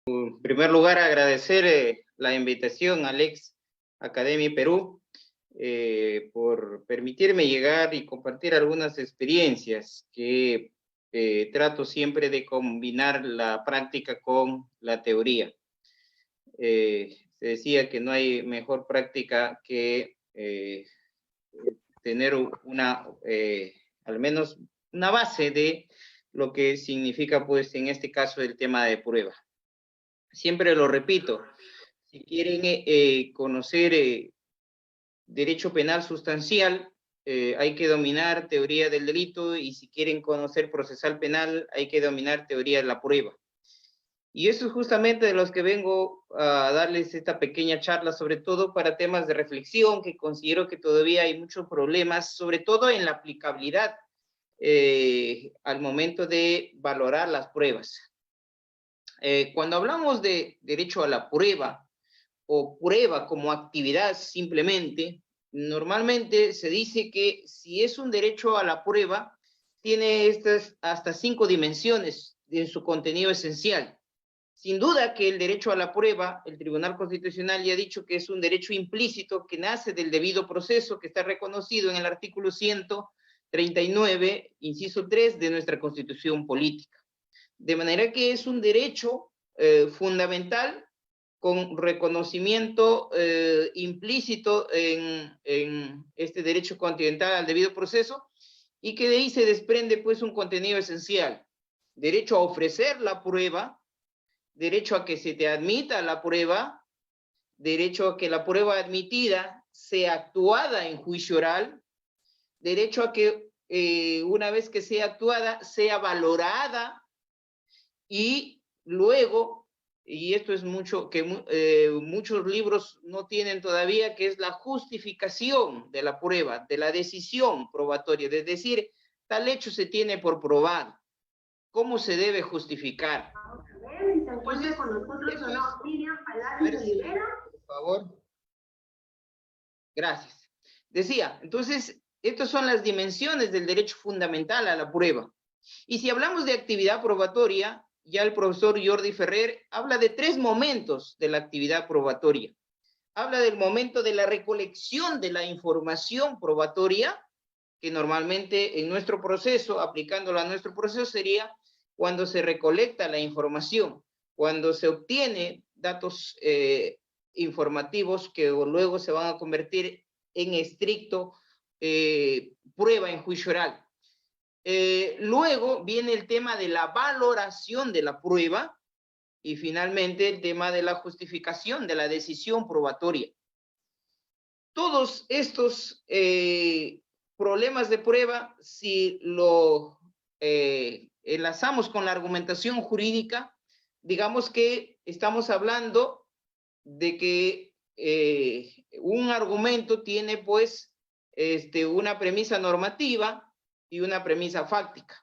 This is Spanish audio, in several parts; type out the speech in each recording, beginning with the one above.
En primer lugar, agradecer la invitación al ex Academy Perú por permitirme llegar y compartir algunas experiencias que trato siempre de combinar la práctica con la teoría. Se decía que no hay mejor práctica que tener al menos una base de lo que significa, pues, en este caso, el tema de prueba. Siempre lo repito, si quieren conocer derecho penal sustancial, hay que dominar teoría del delito, y si quieren conocer procesal penal, hay que dominar teoría de la prueba. Y eso es justamente de los que vengo a darles esta pequeña charla, sobre todo para temas de reflexión, que considero que todavía hay muchos problemas, sobre todo en la aplicabilidad al momento de valorar las pruebas. Cuando hablamos de derecho a la prueba, o prueba como actividad simplemente, normalmente se dice que si es un derecho a la prueba, tiene estas hasta 5 dimensiones en su contenido esencial. Sin duda que el derecho a la prueba, el Tribunal Constitucional ya ha dicho que es un derecho implícito que nace del debido proceso, que está reconocido en el artículo 139, inciso 3 de nuestra Constitución Política. De manera que es un derecho fundamental con reconocimiento implícito en este derecho continental al debido proceso, y que de ahí se desprende, pues, un contenido esencial: derecho a ofrecer la prueba, derecho a que se te admita la prueba, derecho a que la prueba admitida sea actuada en juicio oral, derecho a que una vez que sea actuada, sea valorada, y luego, y esto es mucho que muchos libros no tienen todavía, que es la justificación de la prueba, de la decisión probatoria, es decir, tal hecho se tiene por probado. ¿Cómo se debe justificar? Vamos a ver si se encuentra con nosotros o no. Miriam Palacios Olivera. Por favor. Gracias. Decía, entonces, estas son las dimensiones del derecho fundamental a la prueba. Y si hablamos de actividad probatoria, ya el profesor Jordi Ferrer habla de 3 momentos de la actividad probatoria. Habla del momento de la recolección de la información probatoria, que normalmente en nuestro proceso, aplicándolo a nuestro proceso, sería cuando se recolecta la información, cuando se obtiene datos informativos que luego se van a convertir en estricto prueba en juicio oral. Luego viene el tema de la valoración de la prueba, y finalmente el tema de la justificación de la decisión probatoria. Todos estos problemas de prueba, si lo enlazamos con la argumentación jurídica, digamos que estamos hablando de que un argumento tiene, pues, una premisa normativa y una premisa fáctica.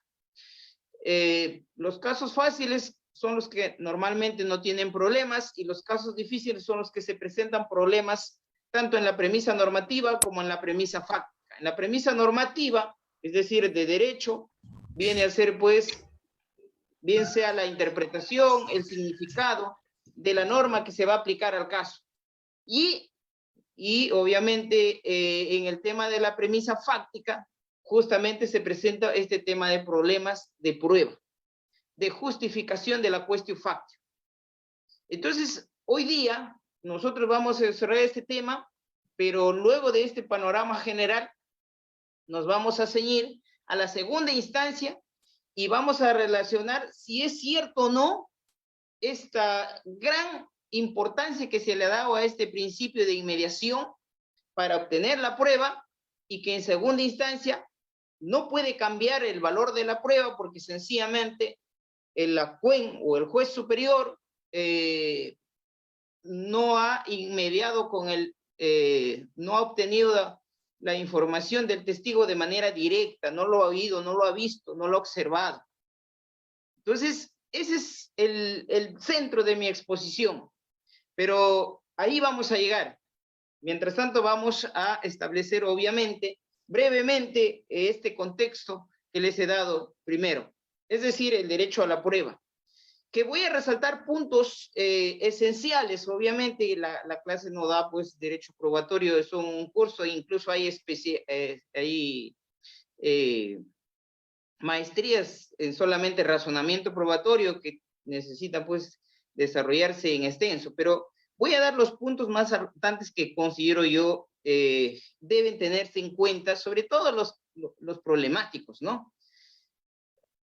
Los casos fáciles son los que normalmente no tienen problemas, y los casos difíciles son los que se presentan problemas tanto en la premisa normativa como en la premisa fáctica. En la premisa normativa, es decir, de derecho, viene a ser, pues, bien sea la interpretación, el significado de la norma que se va a aplicar al caso. Y obviamente en el tema de la premisa fáctica, justamente se presenta este tema de problemas de prueba, de justificación de la quaestio factio. Entonces, hoy día, nosotros vamos a cerrar este tema, pero luego de este panorama general, nos vamos a ceñir a la segunda instancia y vamos a relacionar si es cierto o no esta gran importancia que se le ha dado a este principio de inmediación para obtener la prueba, y que en segunda instancia no puede cambiar el valor de la prueba porque sencillamente el acuen o el juez superior no ha inmediado con no ha obtenido la información del testigo de manera directa, no lo ha oído, no lo ha visto, no lo ha observado. Entonces, ese es el centro de mi exposición, pero ahí vamos a llegar. Mientras tanto, vamos a establecer, obviamente, brevemente, este contexto que les he dado primero, es decir, el derecho a la prueba. que voy a resaltar puntos esenciales. Obviamente la clase no da pues derecho probatorio, es un curso, incluso hay, maestrías en solamente razonamiento probatorio que necesitan pues desarrollarse en extenso, pero voy a dar los puntos más importantes que considero yo deben tenerse en cuenta, sobre todo los problemáticos, ¿no?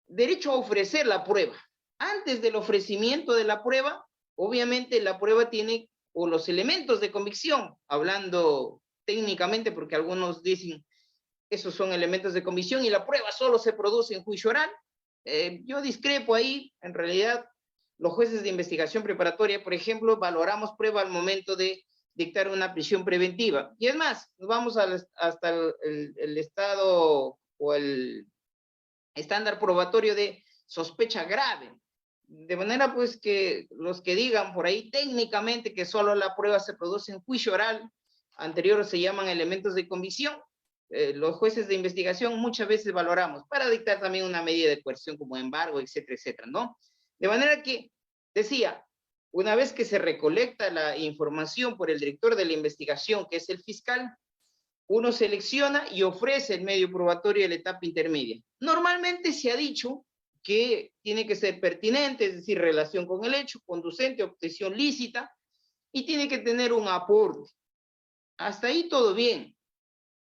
Derecho a ofrecer la prueba. Antes del ofrecimiento de la prueba, obviamente la prueba tiene, o los elementos de convicción, hablando técnicamente, porque algunos dicen esos son elementos de convicción y la prueba solo se produce en juicio oral. Yo discrepo ahí. En realidad, los jueces de investigación preparatoria, por ejemplo, valoramos prueba al momento de dictar una prisión preventiva. Y es más, nos vamos hasta el estado o el estándar probatorio de sospecha grave. De manera pues que los que digan por ahí técnicamente que solo la prueba se produce en juicio oral, anterior se llaman elementos de convicción. Los jueces de investigación muchas veces valoramos para dictar también una medida de coerción como embargo, etcétera, etcétera, ¿no? De manera que, decía, una vez que se recolecta la información por el director de la investigación, que es el fiscal, uno selecciona y ofrece el medio probatorio de la etapa intermedia. Normalmente se ha dicho que tiene que ser pertinente, es decir, relación con el hecho, conducente, obtención lícita, y tiene que tener un aporte. Hasta ahí todo bien.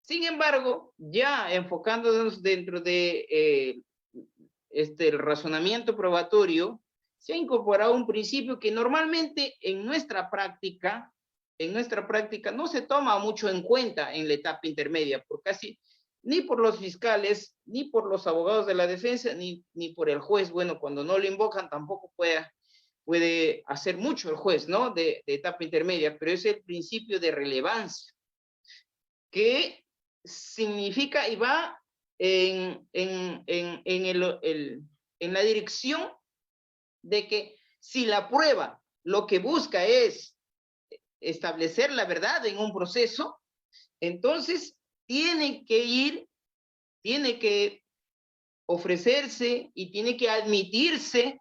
Sin embargo, ya enfocándonos dentro de el razonamiento probatorio, se ha incorporado un principio que normalmente en nuestra práctica no se toma mucho en cuenta en la etapa intermedia, por casi ni por los fiscales, ni por los abogados de la defensa, ni por el juez. Bueno, cuando no lo invocan tampoco puede hacer mucho el juez, ¿no? De etapa intermedia, pero es el principio de relevancia, que significa y va en la dirección de que si la prueba lo que busca es establecer la verdad en un proceso, entonces tiene que ofrecerse y tiene que admitirse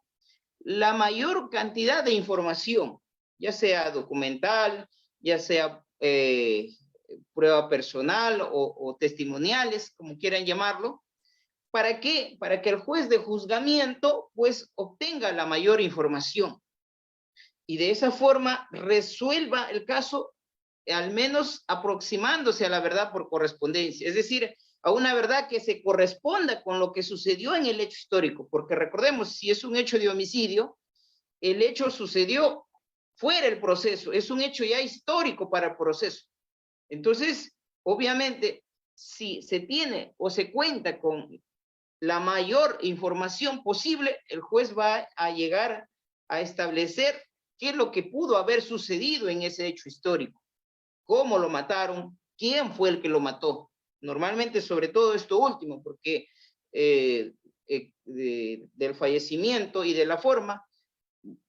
la mayor cantidad de información, ya sea documental, ya sea prueba personal o testimoniales, como quieran llamarlo. ¿Para qué? Para que el juez de juzgamiento pues obtenga la mayor información y de esa forma resuelva el caso, al menos aproximándose a la verdad por correspondencia, es decir, a una verdad que se corresponda con lo que sucedió en el hecho histórico, porque recordemos, si es un hecho de homicidio, el hecho sucedió fuera del proceso, es un hecho ya histórico para el proceso. Entonces, obviamente, si se tiene o se cuenta con la mayor información posible, el juez va a llegar a establecer qué es lo que pudo haber sucedido en ese hecho histórico, cómo lo mataron, quién fue el que lo mató. Normalmente, sobre todo esto último, porque del fallecimiento y de la forma,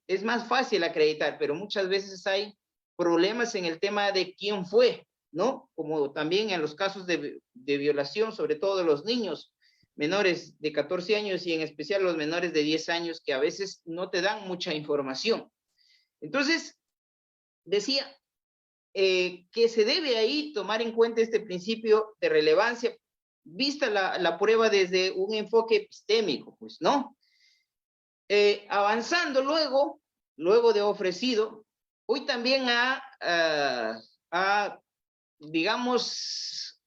es más fácil acreditar, pero muchas veces hay problemas en el tema de quién fue, ¿no? Como también en los casos de violación, sobre todo de los niños menores de 14 años y en especial los menores de 10 años, que a veces no te dan mucha información. Entonces, decía que se debe ahí tomar en cuenta este principio de relevancia, vista la prueba desde un enfoque epistémico, pues, ¿no? Avanzando luego de ofrecido, hoy también digamos,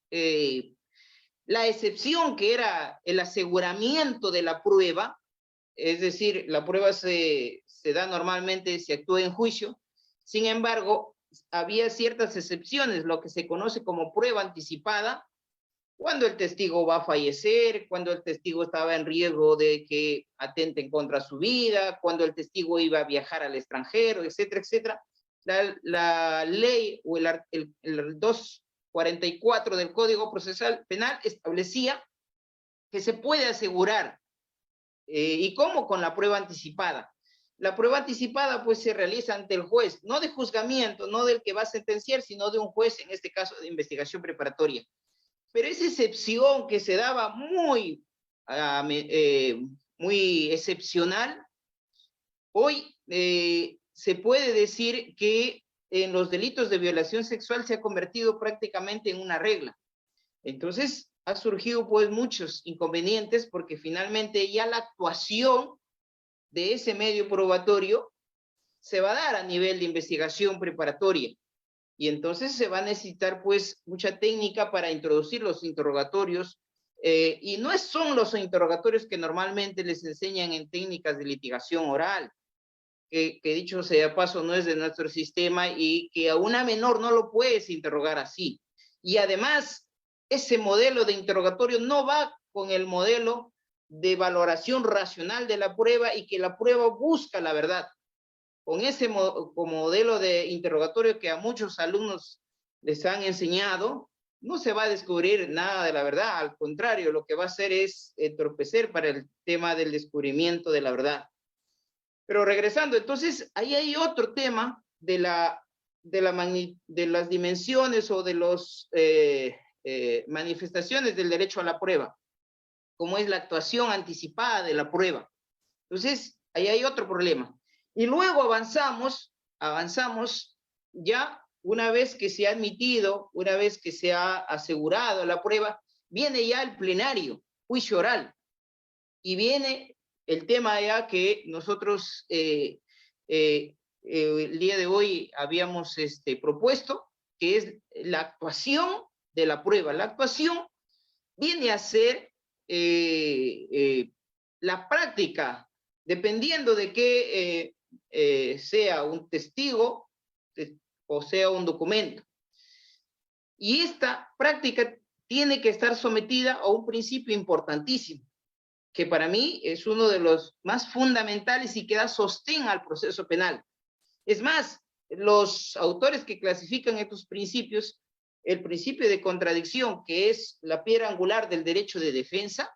la excepción que era el aseguramiento de la prueba, es decir, la prueba se da normalmente, se actúa en juicio, sin embargo, había ciertas excepciones, lo que se conoce como prueba anticipada, cuando el testigo va a fallecer, cuando el testigo estaba en riesgo de que atenten contra su vida, cuando el testigo iba a viajar al extranjero, etcétera, etcétera. La ley o el 244 del Código Procesal Penal establecía que se puede asegurar, ¿y cómo? Con la prueba anticipada. La prueba anticipada pues se realiza ante el juez, no de juzgamiento, no del que va a sentenciar, sino de un juez, en este caso de investigación preparatoria. Pero esa excepción que se daba muy excepcional, hoy se puede decir que en los delitos de violación sexual se ha convertido prácticamente en una regla. Entonces, ha surgido pues muchos inconvenientes porque finalmente ya la actuación de ese medio probatorio se va a dar a nivel de investigación preparatoria. Y entonces se va a necesitar pues mucha técnica para introducir los interrogatorios, y no son los interrogatorios que normalmente les enseñan en técnicas de litigación oral, que dicho sea de paso no es de nuestro sistema y que a una menor no lo puedes interrogar así. Y además, ese modelo de interrogatorio no va con el modelo de valoración racional de la prueba y que la prueba busca la verdad. Con ese modelo de interrogatorio que a muchos alumnos les han enseñado, no se va a descubrir nada de la verdad, al contrario, lo que va a hacer es entorpecer para el tema del descubrimiento de la verdad. Pero regresando, entonces, ahí hay otro tema de las dimensiones o de las manifestaciones del derecho a la prueba, como es la actuación anticipada de la prueba. Entonces, ahí hay otro problema. Y luego avanzamos ya una vez que se ha admitido, una vez que se ha asegurado la prueba, viene ya el plenario, juicio oral, y viene el tema ya que nosotros el día de hoy habíamos propuesto, que es la actuación de la prueba. La actuación viene a ser la práctica, dependiendo de que sea un testigo o sea un documento. Y esta práctica tiene que estar sometida a un principio importantísimo, que para mí es uno de los más fundamentales y que da sostén al proceso penal. Es más, los autores que clasifican estos principios, el principio de contradicción, que es la piedra angular del derecho de defensa,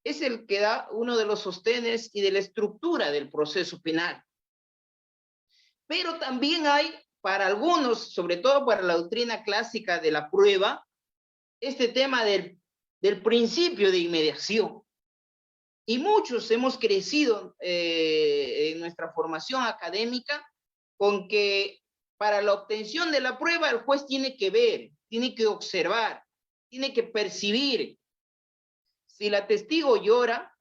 es el que da uno de los sostenes y de la estructura del proceso penal. Pero también hay para algunos, sobre todo para la doctrina clásica de la prueba, este tema del principio de inmediación. Y muchos hemos crecido en nuestra formación académica con que para la obtención de la prueba el juez tiene que ver, tiene que observar, tiene que percibir. Si la testigo llora,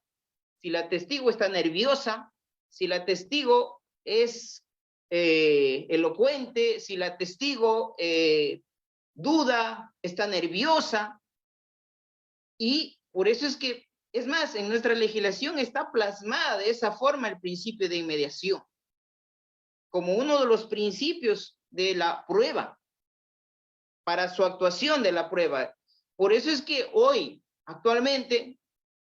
si la testigo está nerviosa, si la testigo es elocuente, si la testigo duda, está nerviosa. Y por eso es que, es más, en nuestra legislación está plasmada de esa forma el principio de inmediación, como uno de los principios de la prueba, para su actuación de la prueba. Por eso es que hoy, actualmente,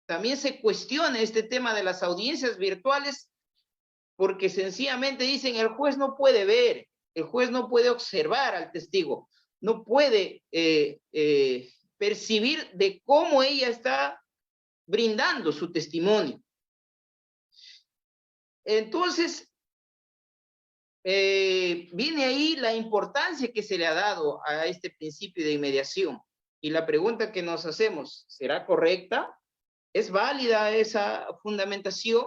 también se cuestiona este tema de las audiencias virtuales, porque sencillamente dicen el juez no puede ver, el juez no puede observar al testigo, no puede percibir de cómo ella está brindando su testimonio. Entonces, viene ahí la importancia que se le ha dado a este principio de inmediación. Y la pregunta que nos hacemos, ¿será correcta? ¿Es válida esa fundamentación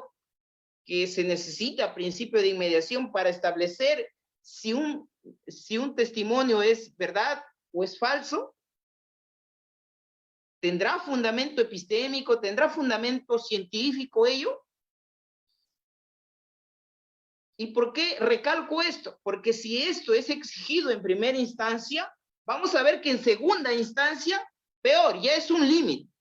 que se necesita principio de inmediación para establecer si un testimonio es verdad o es falso? ¿Tendrá fundamento epistémico? ¿Tendrá fundamento científico ello? ¿Y por qué recalco esto? Porque si esto es exigido en primera instancia, vamos a ver que en segunda instancia, peor, ya es un límite.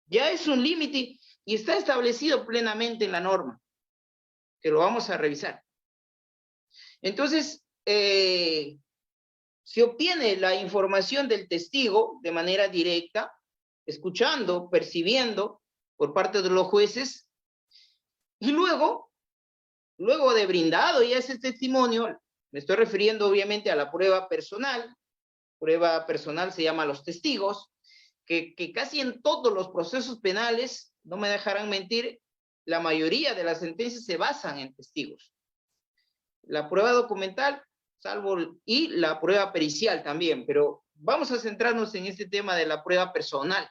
Ya es un límite y está establecido plenamente en la norma, que lo vamos a revisar. Entonces, se obtiene la información del testigo de manera directa, escuchando, percibiendo por parte de los jueces, y luego de brindado ya ese testimonio, me estoy refiriendo obviamente a la prueba personal se llama los testigos, que casi en todos los procesos penales, no me dejarán mentir, la mayoría de las sentencias se basan en testigos. La prueba documental, y la prueba pericial también, pero vamos a centrarnos en este tema de la prueba personal.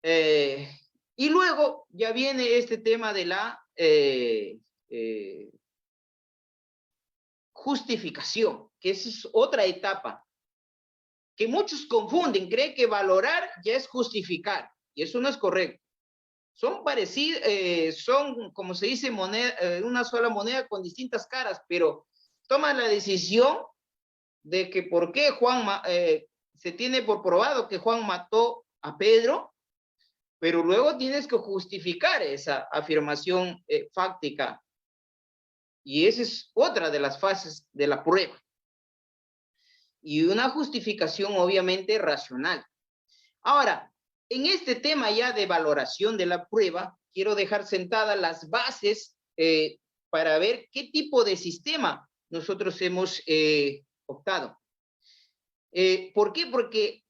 Y luego ya viene este tema de justificación, que esa es otra etapa, que muchos confunden, creen que valorar ya es justificar, y eso no es correcto. Son parecidos, son, como se dice, moneda, una sola moneda con distintas caras, pero toman la decisión de que por qué se tiene por probado que Juan mató a Pedro, pero luego tienes que justificar esa afirmación fáctica. Y esa es otra de las fases de la prueba. Y una justificación obviamente racional. Ahora, en este tema ya de valoración de la prueba, quiero dejar sentadas las bases para ver qué tipo de sistema nosotros hemos optado. ¿Por qué? Porque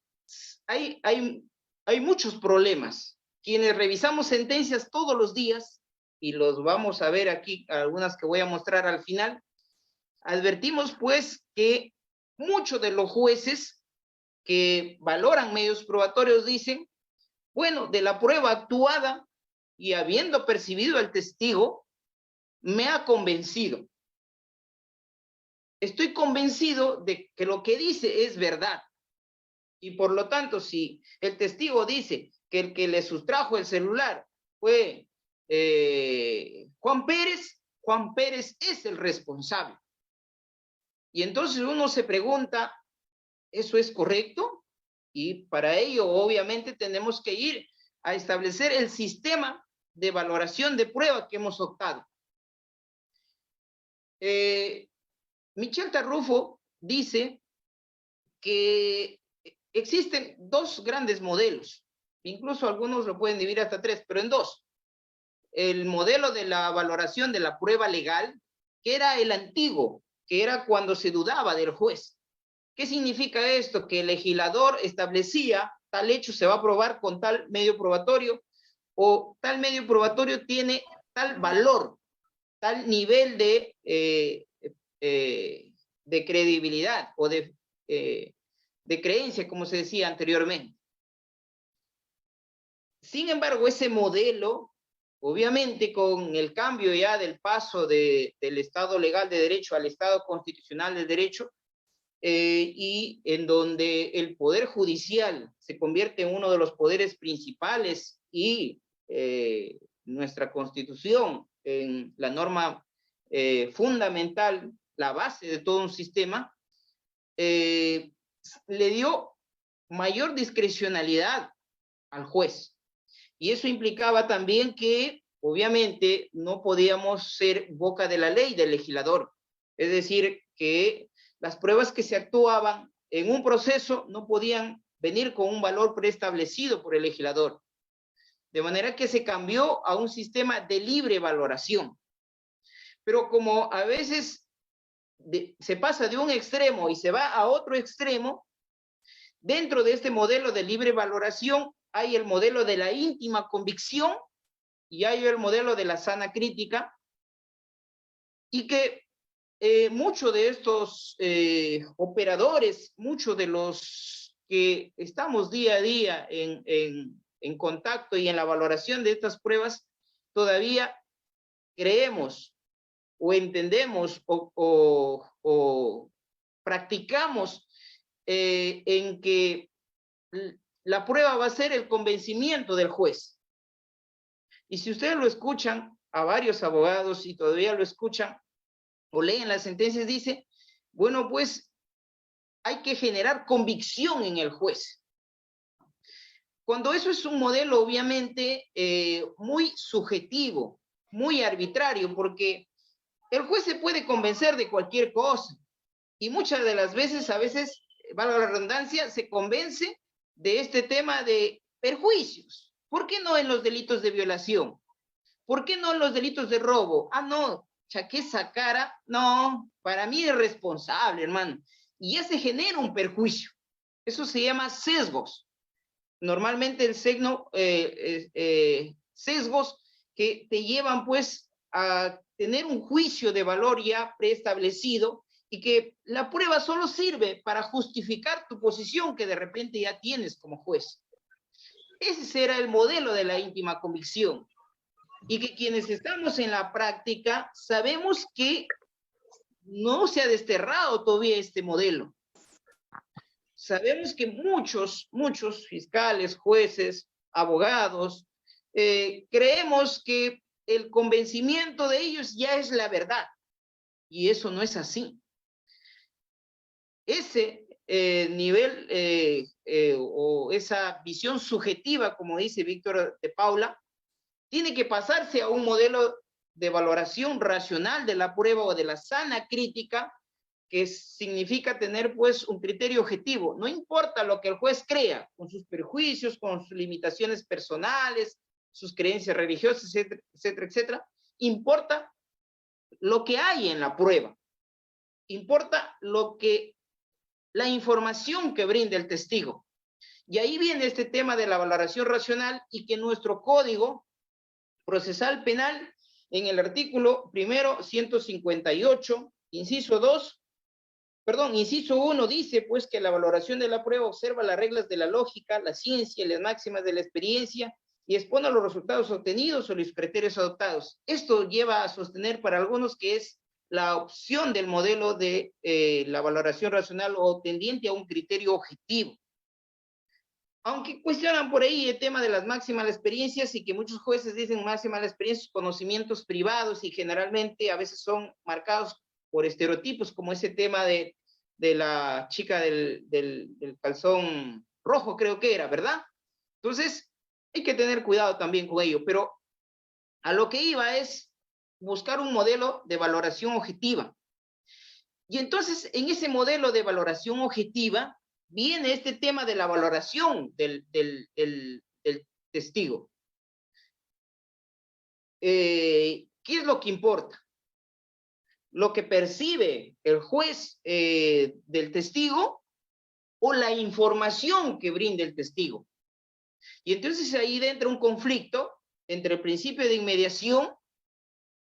hay muchos problemas. Quienes revisamos sentencias todos los días, y los vamos a ver aquí, algunas que voy a mostrar al final, advertimos pues que muchos de los jueces que valoran medios probatorios dicen, bueno, de la prueba actuada y habiendo percibido al testigo, me ha convencido. Estoy convencido de que lo que dice es verdad. Y por lo tanto, si el testigo dice que el que le sustrajo el celular fue Juan Pérez es el responsable. Y entonces uno se pregunta, ¿eso es correcto? Y para ello, obviamente, tenemos que ir a establecer el sistema de valoración de prueba que hemos optado. Michel Tarrufo dice que existen dos grandes modelos, incluso algunos lo pueden dividir hasta tres, pero en dos. El modelo de la valoración de la prueba legal, que era el antiguo, que era cuando se dudaba del juez. ¿Qué significa esto? Que el legislador establecía tal hecho se va a probar con tal medio probatorio, o tal medio probatorio tiene tal valor, tal nivel de credibilidad o de creencia, como se decía anteriormente. Sin embargo, ese modelo, obviamente con el cambio ya del paso del Estado legal de derecho al Estado constitucional de derecho, y en donde el Poder Judicial se convierte en uno de los poderes principales y nuestra Constitución en la norma fundamental, la base de todo un sistema, le dio mayor discrecionalidad al juez. Y eso implicaba también que, obviamente, no podíamos ser boca de la ley del legislador. Es decir, que las pruebas que se actuaban en un proceso no podían venir con un valor preestablecido por el legislador. De manera que se cambió a un sistema de libre valoración. Pero como a veces se pasa de un extremo y se va a otro extremo, dentro de este modelo de libre valoración hay el modelo de la íntima convicción y hay el modelo de la sana crítica, y que muchos de estos operadores, muchos de los que estamos día a día en contacto y en la valoración de estas pruebas, todavía creemos o entendemos o practicamos en que la prueba va a ser el convencimiento del juez. Y si ustedes lo escuchan a varios abogados y todavía lo escuchan o leen las sentencias, dice, bueno, pues hay que generar convicción en el juez. Cuando eso es un modelo obviamente muy subjetivo, muy arbitrario, porque el juez se puede convencer de cualquier cosa y muchas de las veces, a veces, valga la redundancia, se convence de este tema de perjuicios. ¿Por qué no en los delitos de violación? ¿Por qué no en los delitos de robo? Ah, no, esa cara, no, para mí es responsable, hermano. Y ya se genera un perjuicio. Eso se llama sesgos. Normalmente el sesgos que te llevan pues a tener un juicio de valor ya preestablecido y que la prueba solo sirve para justificar tu posición que de repente ya tienes como juez. Ese será el modelo de la íntima convicción. y que quienes estamos en la práctica sabemos que no se ha desterrado todavía este modelo. Sabemos que muchos fiscales, jueces, abogados, creemos que el convencimiento de ellos ya es la verdad, y eso no es así. Ese nivel o esa visión subjetiva, como dice Víctor de Paula, tiene que pasarse a un modelo de valoración racional de la prueba o de la sana crítica, que significa tener pues un criterio objetivo. No importa lo que el juez crea, con sus prejuicios, con sus limitaciones personales, sus creencias religiosas, etcétera, etcétera, etcétera. Importa lo que hay en la prueba. Importa la información que brinda el testigo. Y ahí viene este tema de la valoración racional, y que nuestro Código Procesal Penal, en el artículo primero 158, inciso 1, dice pues que la valoración de la prueba observa las reglas de la lógica, la ciencia y las máximas de la experiencia, y expone los resultados obtenidos o los criterios adoptados. Esto lleva a sostener para algunos que es la opción del modelo de la valoración racional o tendiente a un criterio objetivo. Aunque cuestionan por ahí el tema de las máximas de experiencias, y que muchos jueces dicen máximas de experiencias, conocimientos privados, y generalmente a veces son marcados por estereotipos, como ese tema de la chica del calzón rojo, creo que era, ¿verdad? Entonces, hay que tener cuidado también con ello, pero a lo que iba es buscar un modelo de valoración objetiva. Y entonces, en ese modelo de valoración objetiva, viene este tema de la valoración del testigo. ¿Qué es lo que importa? Lo que percibe el juez del testigo, o la información que brinda el testigo. Y entonces ahí entra un conflicto entre el principio de inmediación,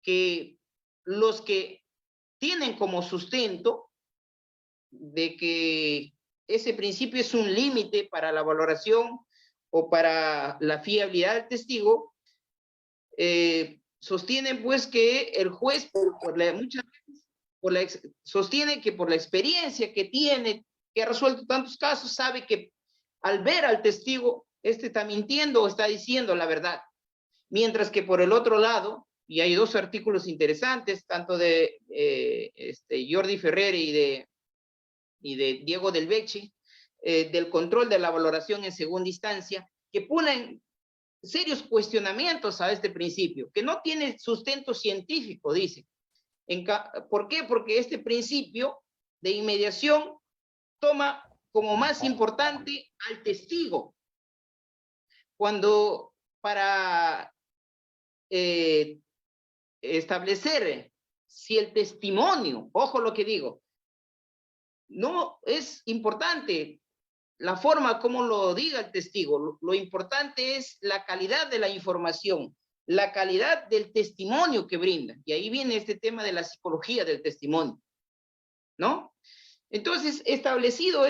que los que tienen como sustento de que ese principio es un límite para la valoración o para la fiabilidad del testigo, sostienen pues que el juez muchas veces sostiene que por la experiencia que tiene, que ha resuelto tantos casos, sabe que al ver al testigo, este está mintiendo o está diciendo la verdad. Mientras que por el otro lado, y hay dos artículos interesantes, tanto de Jordi Ferrer y de Diego Del Becci, del control de la valoración en segunda instancia, que ponen serios cuestionamientos a este principio, que no tiene sustento científico, dice. ¿Por qué? Porque este principio de inmediación toma como más importante al testigo, cuando para establecer si el testimonio, ojo lo que digo, no es importante la forma como lo diga el testigo, lo importante es la calidad de la información, la calidad del testimonio que brinda. Y ahí viene este tema de la psicología del testimonio, ¿no? Entonces, establecido a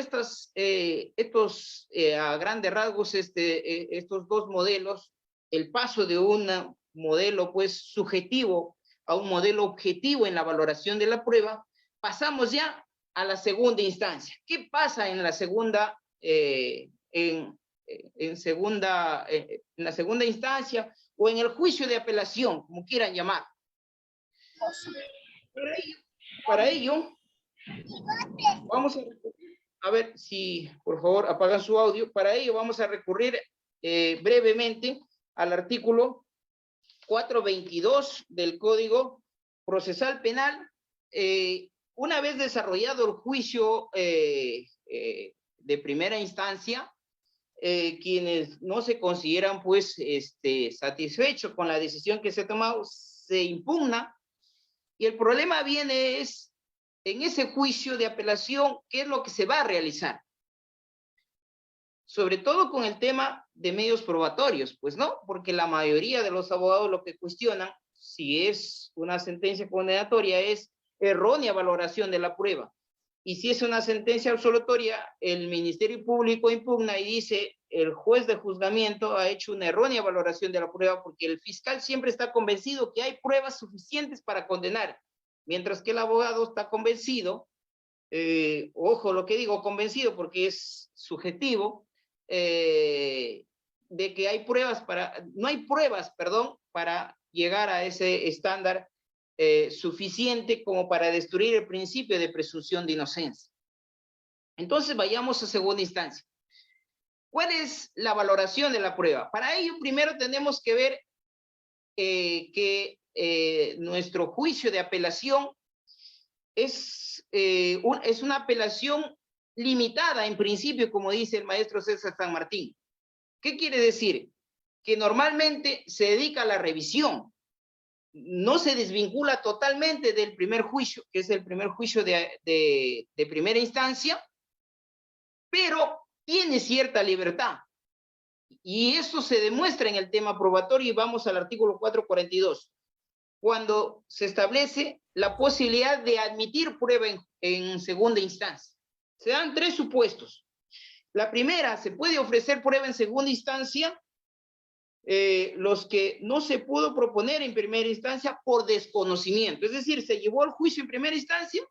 grandes rasgos estos dos modelos, el paso de un modelo pues subjetivo a un modelo objetivo en la valoración de la prueba, pasamos ya a la segunda instancia. ¿Qué pasa en la segunda en la segunda instancia o en el juicio de apelación, como quieran llamar? Para ello vamos a ver si por favor apagan su audio. Para ello vamos a recurrir brevemente al artículo 422 del Código Procesal Penal. Una vez desarrollado el juicio de primera instancia, quienes no se consideran pues satisfechos con la decisión que se ha tomado, se impugna, y el problema viene es en ese juicio de apelación, ¿qué es lo que se va a realizar? Sobre todo con el tema de medios probatorios, pues no, porque la mayoría de los abogados lo que cuestionan, si es una sentencia condenatoria, es errónea valoración de la prueba. Y si es una sentencia absolutoria, el Ministerio Público impugna y dice, el juez de juzgamiento ha hecho una errónea valoración de la prueba porque el fiscal siempre está convencido que hay pruebas suficientes para condenar, mientras que el abogado está convencido, ojo lo que digo, convencido porque es subjetivo, de que hay pruebas no hay pruebas, perdón, para llegar a ese estándar suficiente como para destruir el principio de presunción de inocencia. Entonces vayamos a segunda instancia. ¿Cuál es la valoración de la prueba? Para ello, primero tenemos que ver que nuestro juicio de apelación es una apelación limitada en principio, como dice el maestro César San Martín. ¿Qué quiere decir? Que normalmente se dedica a la revisión, no se desvincula totalmente del primer juicio, que es el primer juicio de primera instancia, pero tiene cierta libertad. Y eso se demuestra en el tema probatorio y vamos al artículo 442, cuando se establece la posibilidad de admitir prueba en segunda instancia. Se dan tres supuestos. La primera, se puede ofrecer prueba en segunda instancia, los que no se pudo proponer en primera instancia por desconocimiento. Es decir, se llevó el juicio en primera instancia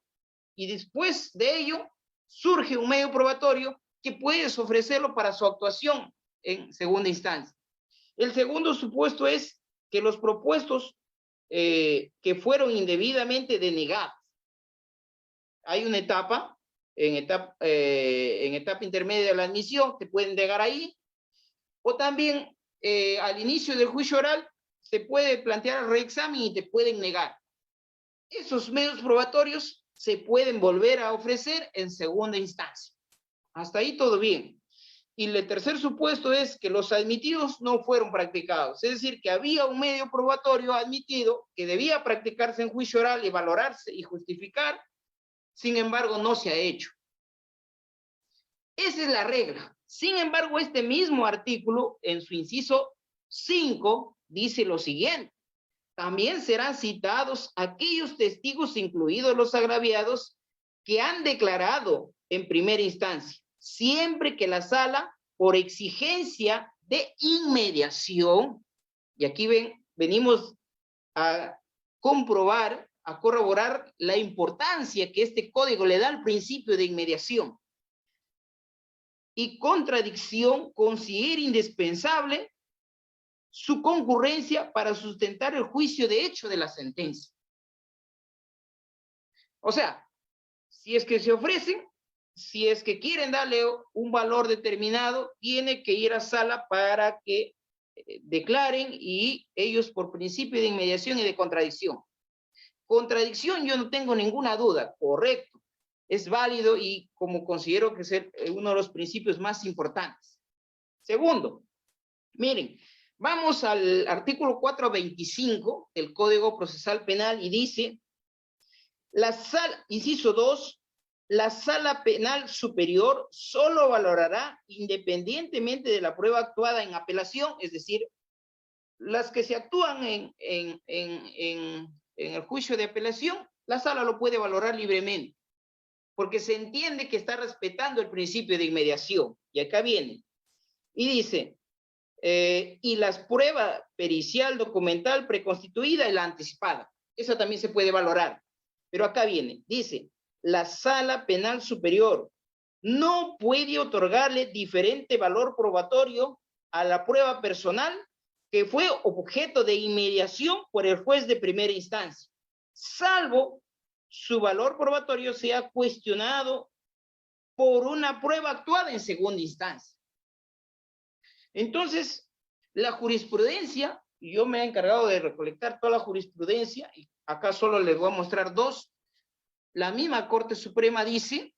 y después de ello surge un medio probatorio que puedes ofrecerlo para su actuación en segunda instancia. El segundo supuesto es que los propuestos que fueron indebidamente denegados. Hay una etapa, en etapa intermedia de la admisión, te pueden negar ahí, o también al inicio del juicio oral se puede plantear el reexamen y te pueden negar. Esos medios probatorios se pueden volver a ofrecer en segunda instancia. Hasta ahí todo bien. Y el tercer supuesto es que los admitidos no fueron practicados. Es decir, que había un medio probatorio admitido que debía practicarse en juicio oral y valorarse y justificar, sin embargo, no se ha hecho. Esa es la regla. Sin embargo, este mismo artículo, en su inciso 5, dice lo siguiente. También serán citados aquellos testigos, incluidos los agraviados, que han declarado en primera instancia, siempre que la sala, por exigencia de inmediación, y aquí venimos a comprobar, a corroborar la importancia que este código le da al principio de inmediación, y contradicción, considera indispensable su concurrencia para sustentar el juicio de hecho de la sentencia. O sea, si es que se ofrecen, si es que quieren darle un valor determinado, tiene que ir a sala para que declaren y ellos por principio de inmediación y de contradicción. Contradicción yo no tengo ninguna duda, correcto, es válido y como considero que es uno de los principios más importantes. Segundo, miren, vamos al artículo 425 del Código Procesal Penal y dice, inciso 2, la Sala Penal Superior solo valorará independientemente de la prueba actuada en apelación, es decir, las que se actúan en el juicio de apelación, la sala lo puede valorar libremente, porque se entiende que está respetando el principio de inmediación. Y acá viene, y dice, y las pruebas pericial, documental, preconstituida y la anticipada. Esa también se puede valorar. Pero acá viene, dice, la Sala Penal Superior no puede otorgarle diferente valor probatorio a la prueba personal que fue objeto de inmediación por el juez de primera instancia, salvo su valor probatorio sea cuestionado por una prueba actuada en segunda instancia. Entonces, la jurisprudencia, yo me he encargado de recolectar toda la jurisprudencia, y acá solo les voy a mostrar dos. La misma Corte Suprema dice,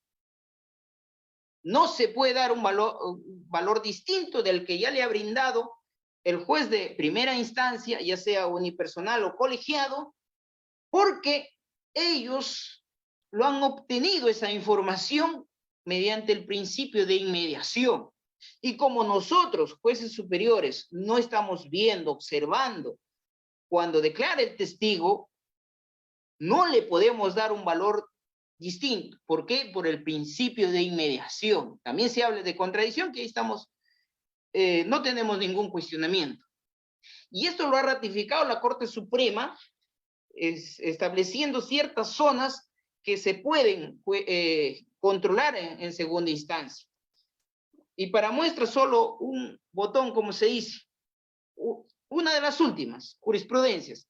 no se puede dar un valor distinto del que ya le ha brindado el juez de primera instancia, ya sea unipersonal o colegiado, porque ellos lo han obtenido esa información mediante el principio de inmediación. Y como nosotros, jueces superiores, no estamos viendo, observando, cuando declara el testigo, no le podemos dar un valor distinto. ¿Por qué? Por el principio de inmediación. También se habla de contradicción, que ahí estamos no tenemos ningún cuestionamiento. Y esto lo ha ratificado la Corte Suprema, estableciendo ciertas zonas que se pueden controlar en segunda instancia. Y para muestra solo un botón, como se dice, una de las últimas jurisprudencias,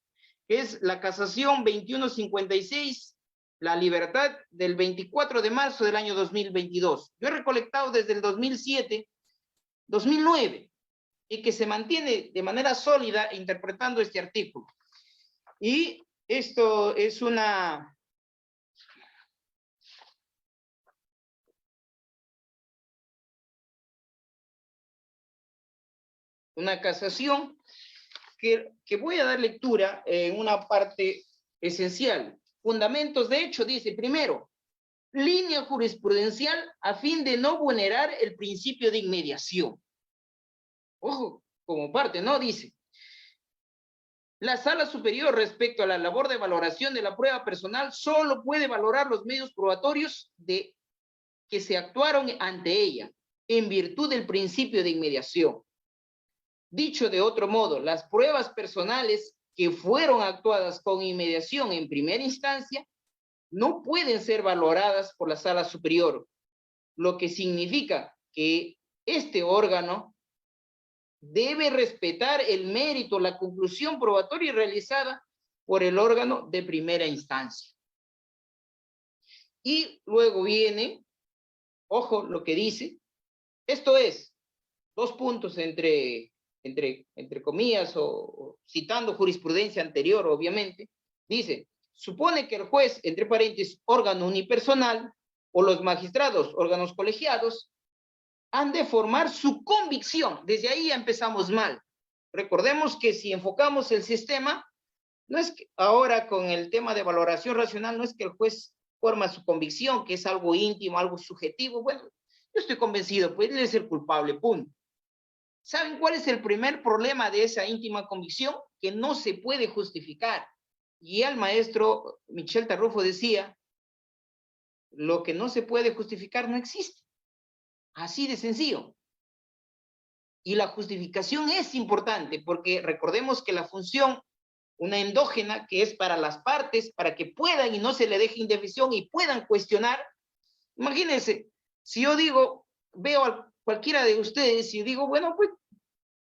que es la casación 2156, la libertad del 24 de marzo del año 2022. Yo he recolectado desde el 2007, 2009, y que se mantiene de manera sólida interpretando este artículo. Y esto es una casación que voy a dar lectura en una parte esencial. Fundamentos de hecho, dice, primero, línea jurisprudencial a fin de no vulnerar el principio de inmediación. Ojo, como parte, ¿no? Dice, la sala superior respecto a la labor de valoración de la prueba personal solo puede valorar los medios probatorios de que se actuaron ante ella en virtud del principio de inmediación. Dicho de otro modo, las pruebas personales que fueron actuadas con inmediación en primera instancia no pueden ser valoradas por la sala superior, lo que significa que este órgano debe respetar el mérito, la conclusión probatoria realizada por el órgano de primera instancia. Y luego viene, ojo lo que dice, esto es, dos puntos entre comillas o citando jurisprudencia anterior, obviamente, dice, supone que el juez, entre paréntesis, órgano unipersonal, o los magistrados, órganos colegiados, han de formar su convicción. Desde ahí ya empezamos mal. Recordemos que si enfocamos el sistema, no es que ahora con el tema de valoración racional, no es que el juez forma su convicción, que es algo íntimo, algo subjetivo. Bueno, yo estoy convencido, pues él es el culpable, punto. ¿Saben cuál es el primer problema de esa íntima convicción? Que no se puede justificar. Y el maestro Michel Tarrufo decía, lo que no se puede justificar no existe. Así de sencillo. Y la justificación es importante porque recordemos que la función, una endógena, que es para las partes, para que puedan y no se le deje indefensión y puedan cuestionar. Imagínense, si yo digo, veo a cualquiera de ustedes y digo, bueno, pues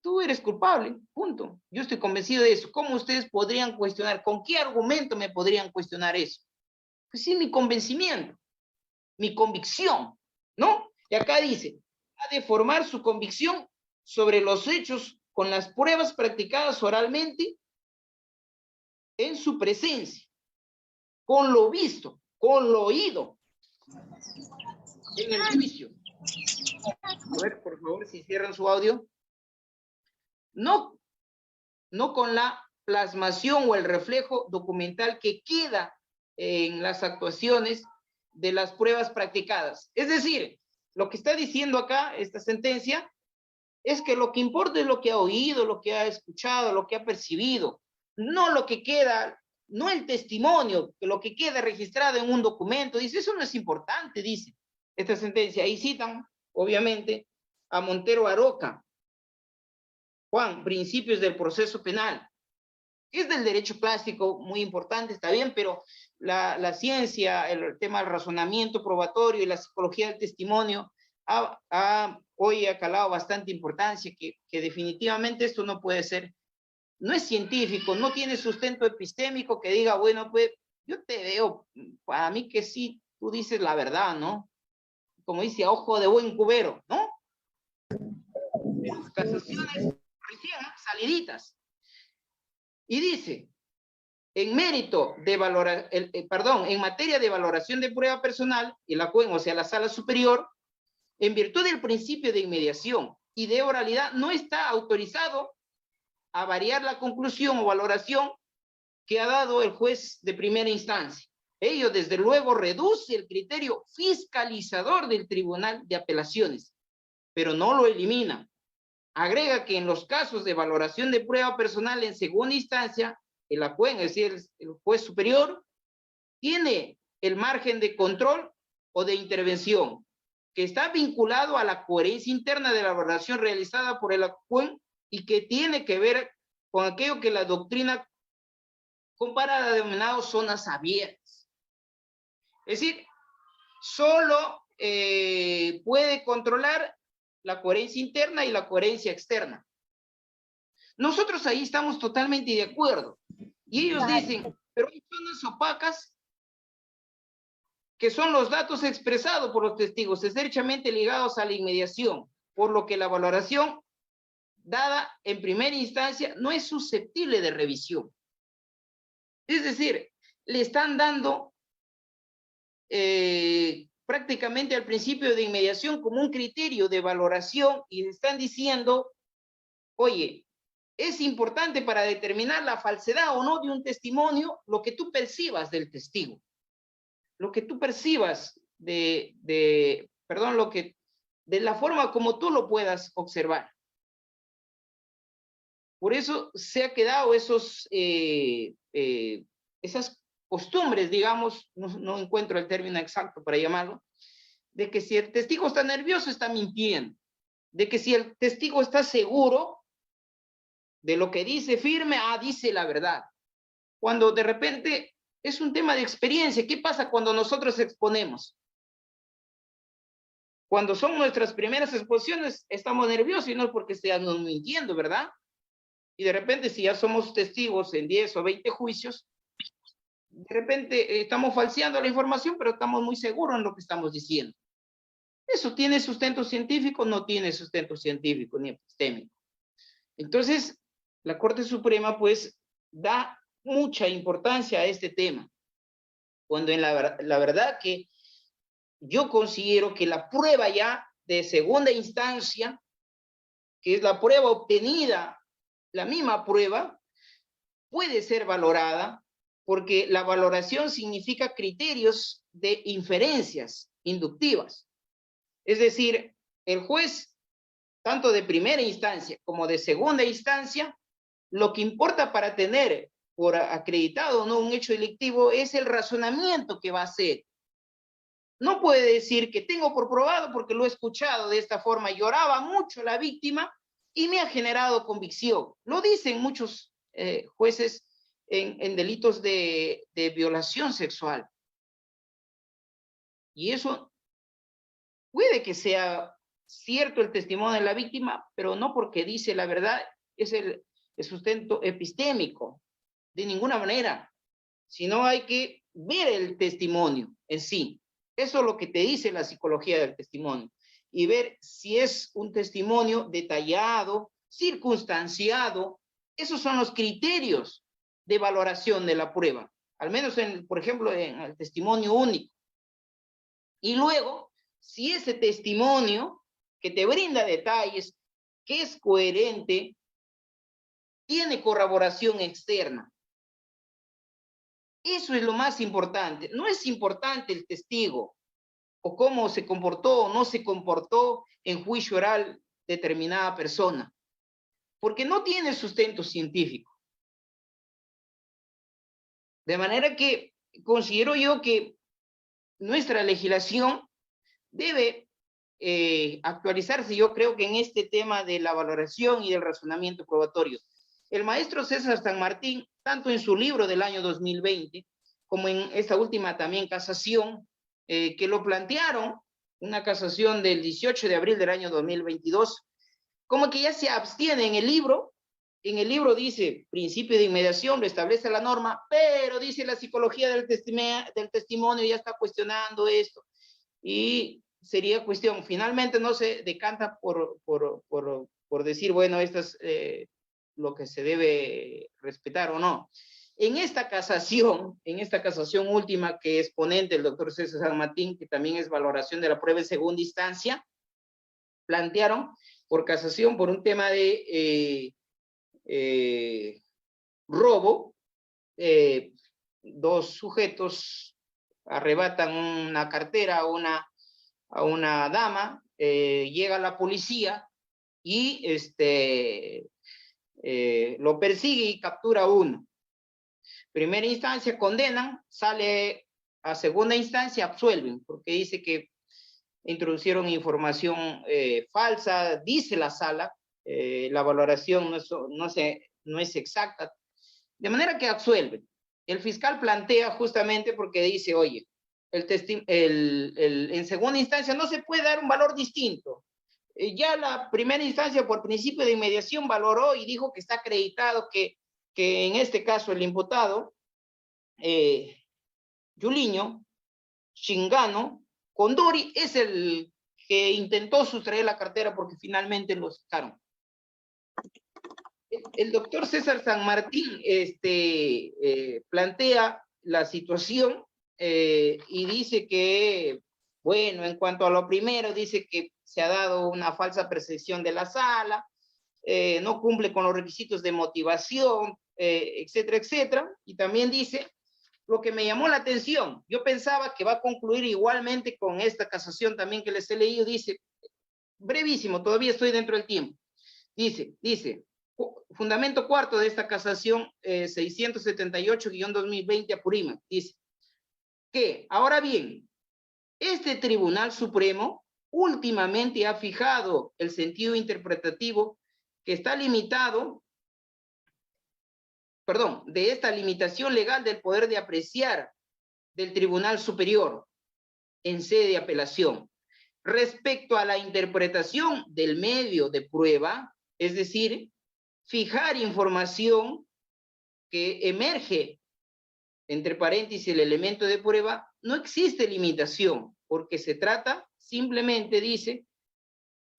tú eres culpable, punto. Yo estoy convencido de eso. ¿Cómo ustedes podrían cuestionar? ¿Con qué argumento me podrían cuestionar eso? Pues sí, mi convencimiento, mi convicción, ¿no? Y acá dice, ha de formar su convicción sobre los hechos con las pruebas practicadas oralmente en su presencia, con lo visto, con lo oído, en el juicio. A ver, por favor, si cierran su audio. No con la plasmación o el reflejo documental que queda en las actuaciones de las pruebas practicadas. Es decir, lo que está diciendo acá esta sentencia es que lo que importa es lo que ha oído, lo que ha escuchado, lo que ha percibido, no lo que queda, no el testimonio, que lo que queda registrado en un documento. Dice, eso no es importante, dice esta sentencia. Ahí citan, obviamente, a Montero Aroca. Juan, principios del proceso penal. Es del derecho clásico, muy importante, está bien, pero la ciencia, el tema del razonamiento probatorio y la psicología del testimonio hoy ha calado bastante importancia, que definitivamente esto no puede ser, no es científico, no tiene sustento epistémico que diga, bueno, pues yo te veo, para mí que sí, tú dices la verdad, ¿no? Como dice, a ojo de buen cubero, ¿no? Pero casaciones recién saliditas. Y dice, en materia de valoración de prueba personal, y la CUEN, o sea, la sala superior, en virtud del principio de inmediación y de oralidad, no está autorizado a variar la conclusión o valoración que ha dado el juez de primera instancia. Ello, desde luego, reduce el criterio fiscalizador del Tribunal de Apelaciones, pero no lo elimina. Agrega que en los casos de valoración de prueba personal en segunda instancia, el ACUEN, es decir, el juez superior, tiene el margen de control o de intervención, que está vinculado a la coherencia interna de la valoración realizada por el ACUEN y que tiene que ver con aquello que la doctrina compara a denominados zonas abiertas. Es decir, solo puede controlar la coherencia interna y la coherencia externa. Nosotros ahí estamos totalmente de acuerdo. Y ellos dicen, pero hay zonas opacas que son los datos expresados por los testigos, estrechamente ligados a la inmediación, por lo que la valoración dada en primera instancia no es susceptible de revisión. Es decir, le están dando prácticamente al principio de inmediación como un criterio de valoración y le están diciendo, oye, es importante para determinar la falsedad o no de un testimonio lo que tú percibas del testigo, lo que tú percibas de la forma como tú lo puedas observar. Por eso se ha quedado esas costumbres, digamos, no encuentro el término exacto para llamarlo, de que si el testigo está nervioso está mintiendo, de que si el testigo está seguro de lo que dice firme, dice la verdad. Cuando de repente es un tema de experiencia. ¿Qué pasa cuando nosotros exponemos? Cuando son nuestras primeras exposiciones, estamos nerviosos y no es porque estemos mintiendo, ¿verdad? Y de repente, si ya somos testigos en 10 o 20 juicios, de repente estamos falseando la información, pero estamos muy seguros en lo que estamos diciendo. ¿Eso tiene sustento científico? No tiene sustento científico ni epistémico. Entonces, la Corte Suprema, pues, da mucha importancia a este tema, cuando en la verdad que yo considero que la prueba ya de segunda instancia, que es la prueba obtenida, la misma prueba, puede ser valorada, porque la valoración significa criterios de inferencias inductivas. Es decir, el juez, tanto de primera instancia como de segunda instancia, lo que importa para tener por acreditado o no un hecho delictivo es el razonamiento que va a hacer. No puede decir que tengo por probado porque lo he escuchado de esta forma, lloraba mucho la víctima y me ha generado convicción. Lo dicen muchos jueces en delitos de violación sexual. Y eso puede que sea cierto el testimonio de la víctima, pero no porque dice la verdad, es el sustento epistémico, de ninguna manera, sino hay que ver el testimonio en sí. Eso es lo que te dice la psicología del testimonio, y ver si es un testimonio detallado, circunstanciado. Esos son los criterios de valoración de la prueba, al menos, por ejemplo, en el testimonio único. Y luego, si ese testimonio que te brinda detalles, que es coherente, tiene corroboración externa. Eso es lo más importante. No es importante el testigo o cómo se comportó o no se comportó en juicio oral determinada persona, porque no tiene sustento científico. De manera que considero yo que nuestra legislación debe actualizarse, yo creo que en este tema de la valoración y del razonamiento probatorio. El maestro César San Martín, tanto en su libro del año 2020, como en esta última también casación, que lo plantearon, una casación del 18 de abril del año 2022, como que ya se abstiene en el libro dice, principio de inmediación, lo establece la norma, pero dice la psicología del testimonio ya está cuestionando esto, y sería cuestión, finalmente no se decanta por decir, bueno, esto es lo que se debe respetar o no. En esta casación última que es ponente el doctor César San Martín, que también es valoración de la prueba en segunda instancia, plantearon por casación por un tema de robo, dos sujetos arrebatan una cartera a una dama, llega la policía y lo persigue y captura a uno. Primera instancia condenan, sale a segunda instancia, absuelven, porque dice que introducieron información falsa, dice la sala, la valoración no es exacta, de manera que absuelven. El fiscal plantea justamente porque dice, oye, en segunda instancia no se puede dar un valor distinto. Ya la primera instancia por principio de inmediación valoró y dijo que está acreditado que en este caso el imputado, Yuliño, Chingano, Condori, es el que intentó sustraer la cartera porque finalmente lo sacaron. El doctor César San Martín plantea la situación y dice que, bueno, en cuanto a lo primero, dice que se ha dado una falsa percepción de la sala, no cumple con los requisitos de motivación, etcétera, etcétera, y también dice lo que me llamó la atención, yo pensaba que va a concluir igualmente con esta casación también que les he leído, dice, brevísimo, todavía estoy dentro del tiempo, dice, fundamento cuarto de esta casación 678-2020 Apurímac, dice que, ahora bien, este Tribunal Supremo últimamente ha fijado el sentido interpretativo que está limitado, de esta limitación legal del poder de apreciar del Tribunal Superior en sede de apelación respecto a la interpretación del medio de prueba, es decir, fijar información que emerge, entre paréntesis, el elemento de prueba, no existe limitación, porque se trata simplemente, dice,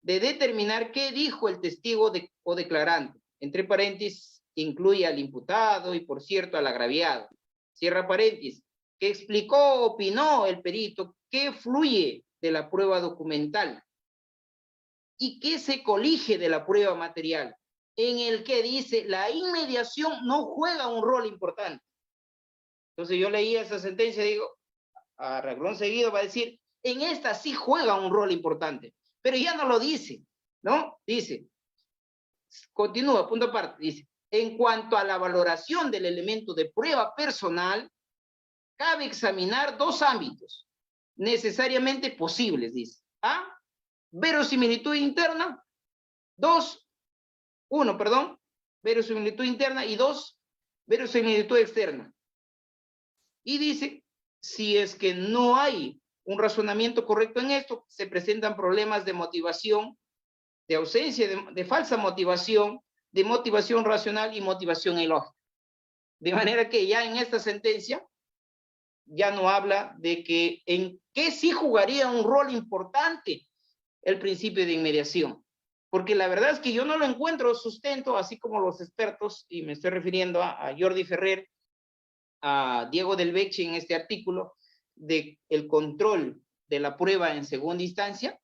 de determinar qué dijo el testigo o declarante, entre paréntesis, incluye al imputado y, por cierto, al agraviado, cierra paréntesis, que explicó o opinó el perito qué fluye de la prueba documental y qué se colige de la prueba material, en el que dice la inmediación no juega un rol importante. Entonces yo leía esa sentencia y digo, a renglón seguido va a decir, en esta sí juega un rol importante, pero ya no lo dice, ¿no? Dice, continúa, punto aparte, dice, en cuanto a la valoración del elemento de prueba personal, cabe examinar dos ámbitos necesariamente posibles, dice. A, verosimilitud interna, verosimilitud interna y dos, verosimilitud externa. Y dice, si es que no hay un razonamiento correcto en esto, se presentan problemas de motivación, de ausencia de falsa motivación, de motivación racional y motivación ilógica. De manera que ya en esta sentencia ya no habla de que en qué sí jugaría un rol importante el principio de inmediación. Porque la verdad es que yo no lo encuentro sustento, así como los expertos, y me estoy refiriendo a Jordi Ferrer, a Diego Del Becce en este artículo, de el control de la prueba en segunda instancia,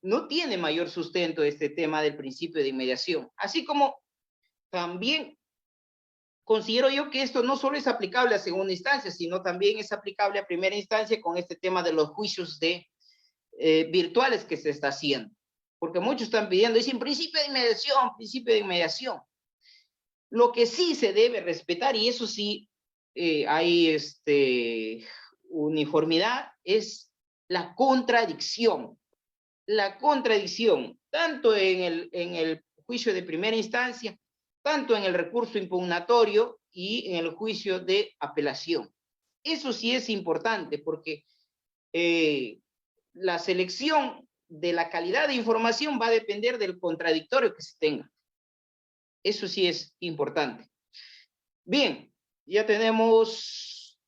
no tiene mayor sustento este tema del principio de inmediación. Así como también considero yo que esto no solo es aplicable a segunda instancia, sino también es aplicable a primera instancia con este tema de los juicios virtuales que se está haciendo. Porque muchos están pidiendo, dicen principio de inmediación, principio de inmediación. Lo que sí se debe respetar, y eso sí hay uniformidad, es la contradicción. La contradicción, tanto en el juicio de primera instancia, tanto en el recurso impugnatorio y en el juicio de apelación. Eso sí es importante porque la selección de la calidad de información va a depender del contradictorio que se tenga. Eso sí es importante. Bien, ya tenemos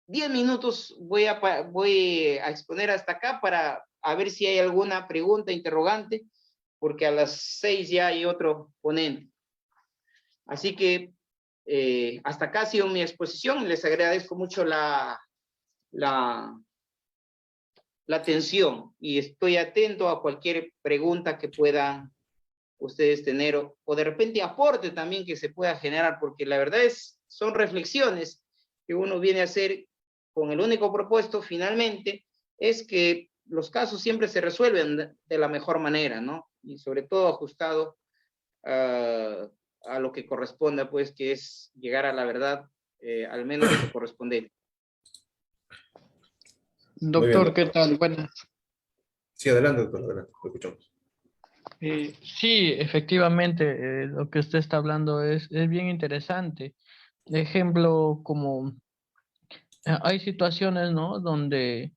10 minutos. Voy a exponer hasta acá para a ver si hay alguna pregunta, interrogante, porque a las 6 ya hay otro ponente. Así que hasta acá ha sido mi exposición. Les agradezco mucho la atención y estoy atento a cualquier pregunta que puedan ustedes tener o de repente aporte también que se pueda generar, porque la verdad son reflexiones que uno viene a hacer con el único propósito finalmente es que los casos siempre se resuelven de la mejor manera, ¿no? Y sobre todo ajustado a lo que corresponda, pues, que es llegar a la verdad, al menos correspondente. Doctor, ¿qué tal? Buenas. Sí, adelante, doctor, adelante, lo escuchamos. Sí, efectivamente, lo que usted está hablando es bien interesante. Ejemplo, como hay situaciones, ¿no? Donde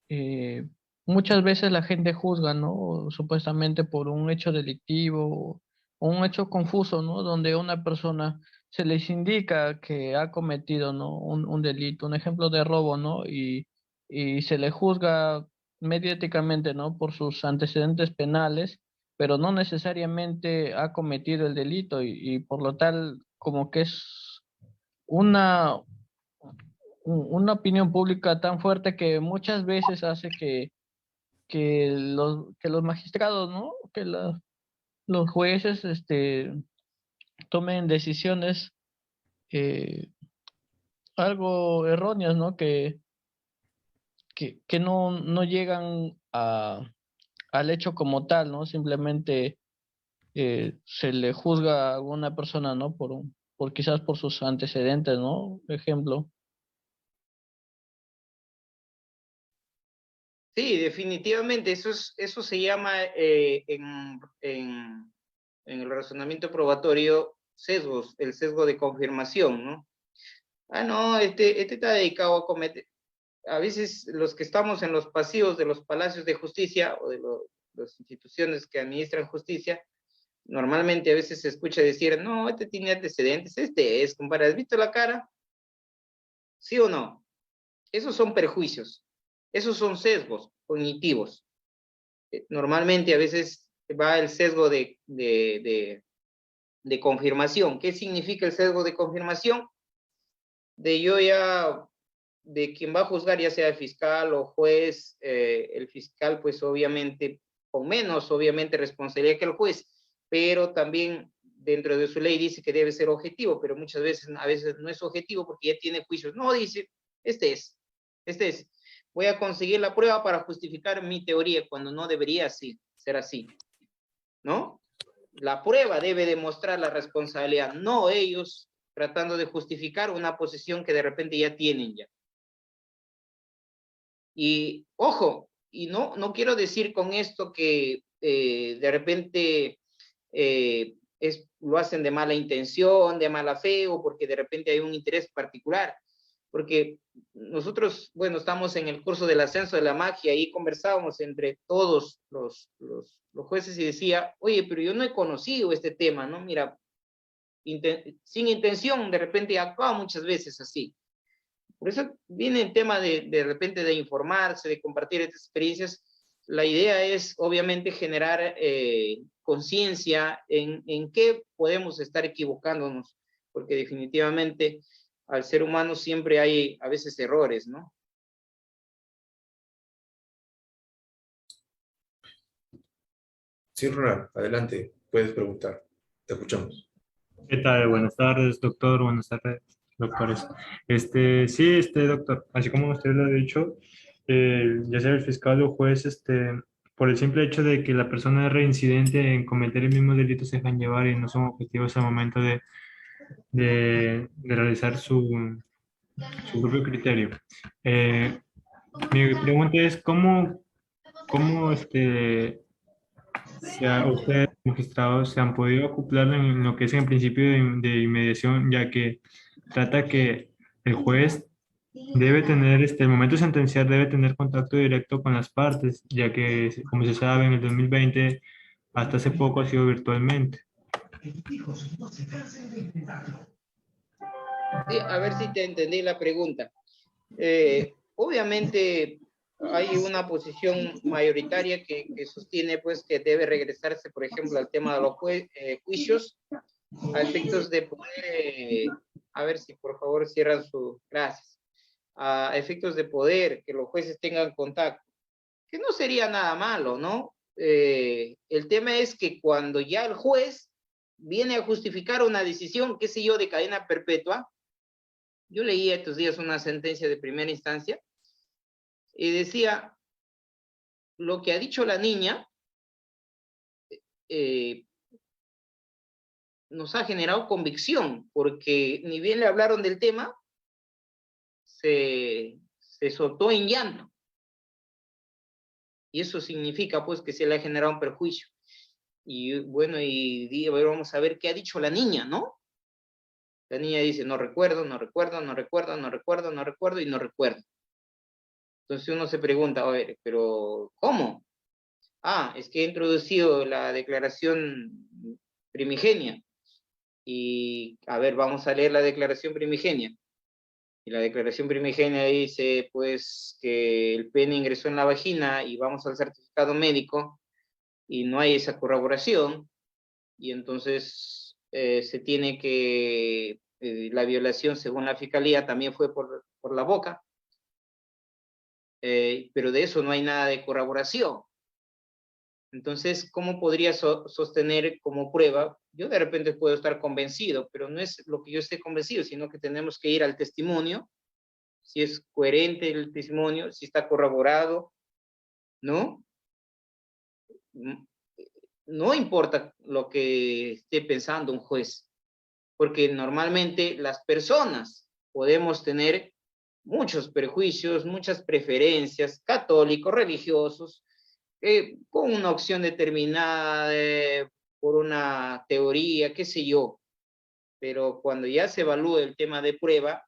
eh, muchas veces la gente juzga, ¿no? Supuestamente por un hecho delictivo o un hecho confuso, ¿no? Donde una persona se les indica que ha cometido, ¿no? Un delito, un ejemplo de robo, ¿no? Y se le juzga mediáticamente, ¿no? Por sus antecedentes penales, pero no necesariamente ha cometido el delito y por lo tal, como que es una una opinión pública tan fuerte que muchas veces hace que los magistrados, ¿no? Los jueces, tomen decisiones eh, algo erróneas, ¿no? Que no llegan al hecho como tal, ¿no? Simplemente se le juzga a alguna persona, ¿no? Por quizás por sus antecedentes, ¿no? Ejemplo. Sí, definitivamente, eso se llama en el razonamiento probatorio sesgos, el sesgo de confirmación, ¿no? Ah, no, este está dedicado a cometer, a veces los que estamos en los pasillos de los palacios de justicia o de las instituciones que administran justicia, normalmente a veces se escucha decir, no, este tiene antecedentes, este es, compadre, ¿has visto la cara? ¿Sí o no? Esos son perjuicios, esos son sesgos cognitivos. Normalmente a veces va el sesgo de confirmación. ¿Qué significa el sesgo de confirmación? De yo ya, de quien va a juzgar, ya sea el fiscal o juez, el fiscal pues obviamente, con menos obviamente responsabilidad que el juez, pero también dentro de su ley dice que debe ser objetivo, pero muchas veces, a veces no es objetivo porque ya tiene juicios. No, dice, este es, este es. Voy a conseguir la prueba para justificar mi teoría cuando no debería ser así, ¿no? La prueba debe demostrar la responsabilidad, no ellos tratando de justificar una posición que de repente ya tienen ya. Y ojo, y no quiero decir con esto que de repente lo hacen de mala intención, de mala fe, o porque de repente hay un interés particular. Porque nosotros, bueno, estamos en el curso del ascenso de la magia y conversábamos entre todos los jueces y decía, oye, pero yo no he conocido este tema, ¿no? Mira, sin intención, de repente actúa muchas veces así. Por eso viene el tema de repente de informarse, de compartir estas experiencias. La idea es obviamente generar conciencia en qué podemos estar equivocándonos, porque definitivamente al ser humano siempre hay a veces errores, ¿no? Sí, Ronald, adelante, puedes preguntar, te escuchamos. ¿Qué tal? Buenas tardes, doctor. Buenas tardes, doctores. Sí, doctor, así como usted lo ha dicho, ya sea el fiscal o juez, por el simple hecho de que la persona es reincidente en cometer el mismo delito se dejan llevar y no son objetivos al momento de realizar su propio criterio. Mi pregunta es, ¿cómo ustedes, magistrados, se han podido acoplar en lo que es el principio de inmediación, ya que trata que el juez debe tener, el momento de sentenciar, debe tener contacto directo con las partes, ya que, como se sabe, en el 2020, hasta hace poco ha sido virtualmente? Sí, a ver si te entendí la pregunta. Obviamente hay una posición mayoritaria que sostiene pues que debe regresarse, por ejemplo, al tema de los juicios a efectos de poder, a ver si por favor cierran su, gracias, a efectos de poder, que los jueces tengan contacto, que no sería nada malo, ¿no? El tema es que cuando ya el juez viene a justificar una decisión, qué sé yo, de cadena perpetua, yo leí estos días una sentencia de primera instancia y decía, lo que ha dicho la niña eh, nos ha generado convicción, porque ni bien le hablaron del tema, se soltó en llanto. Y eso significa, pues, que se le ha generado un perjuicio. Y bueno, a ver, vamos a ver qué ha dicho la niña, ¿no? La niña dice, no recuerdo, no recuerdo, no recuerdo, no recuerdo, no recuerdo y no recuerdo. Entonces uno se pregunta, a ver, pero ¿cómo? Ah, es que he introducido la declaración primigenia. Y, a ver, vamos a leer la declaración primigenia. Y la declaración primigenia dice, pues, que el pene ingresó en la vagina y vamos al certificado médico y no hay esa corroboración. Y entonces se tiene que, la violación según la fiscalía también fue por la boca, pero de eso no hay nada de corroboración. Entonces, ¿cómo podría sostener como prueba? Yo de repente puedo estar convencido, pero no es lo que yo esté convencido, sino que tenemos que ir al testimonio, si es coherente el testimonio, si está corroborado, ¿no? No importa lo que esté pensando un juez, porque normalmente las personas podemos tener muchos prejuicios, muchas preferencias, católicos, religiosos, con una opción determinada, por una teoría, qué sé yo. Pero cuando ya se evalúa el tema de prueba,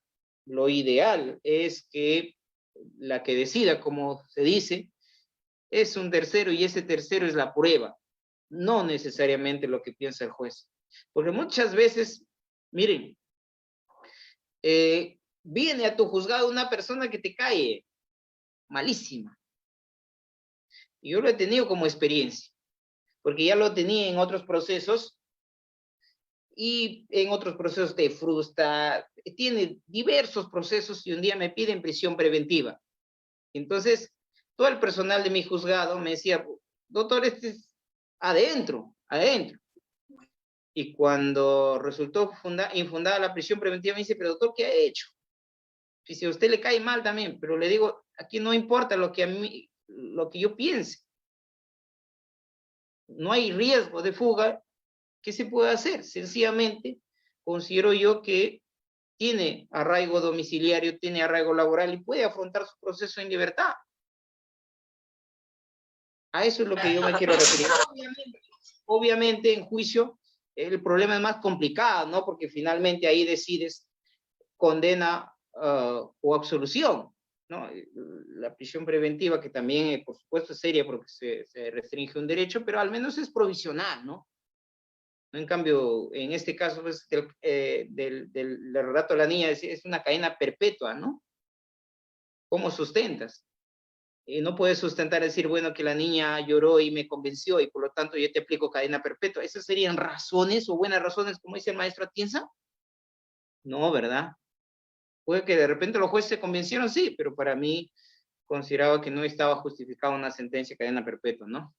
lo ideal es que la que decida, como se dice, es un tercero y ese tercero es la prueba, no necesariamente lo que piensa el juez. Porque muchas veces, miren, viene a tu juzgado una persona que te cae malísima. Y yo lo he tenido como experiencia, porque ya lo tenía en otros procesos y en otros procesos te frustra, tiene diversos procesos y un día me piden prisión preventiva. Entonces, todo el personal de mi juzgado me decía, doctor, este es adentro, adentro. Y cuando resultó infundada la prisión preventiva, me dice, pero doctor, ¿qué ha hecho? Y si a usted le cae mal también, pero le digo, aquí no importa lo que yo piense. No hay riesgo de fuga. ¿Qué se puede hacer? Sencillamente, considero yo que tiene arraigo domiciliario, tiene arraigo laboral y puede afrontar su proceso en libertad. A eso es lo que yo me quiero referir. Obviamente en juicio el problema es más complicado, ¿no? Porque finalmente ahí decides condena o absolución, ¿no? La prisión preventiva, que también, por supuesto, es seria porque se restringe un derecho, pero al menos es provisional, ¿no? En cambio, en este caso, pues, del relato de la niña, es una cadena perpetua, ¿no? ¿Cómo sustentas? Y no puedes sustentar decir, bueno, que la niña lloró y me convenció y por lo tanto yo te aplico cadena perpetua. ¿Esas serían razones o buenas razones, como dice el maestro Atienza? No, ¿verdad? Puede que de repente los jueces se convencieron, sí, pero para mí consideraba que no estaba justificada una sentencia de cadena perpetua, ¿no?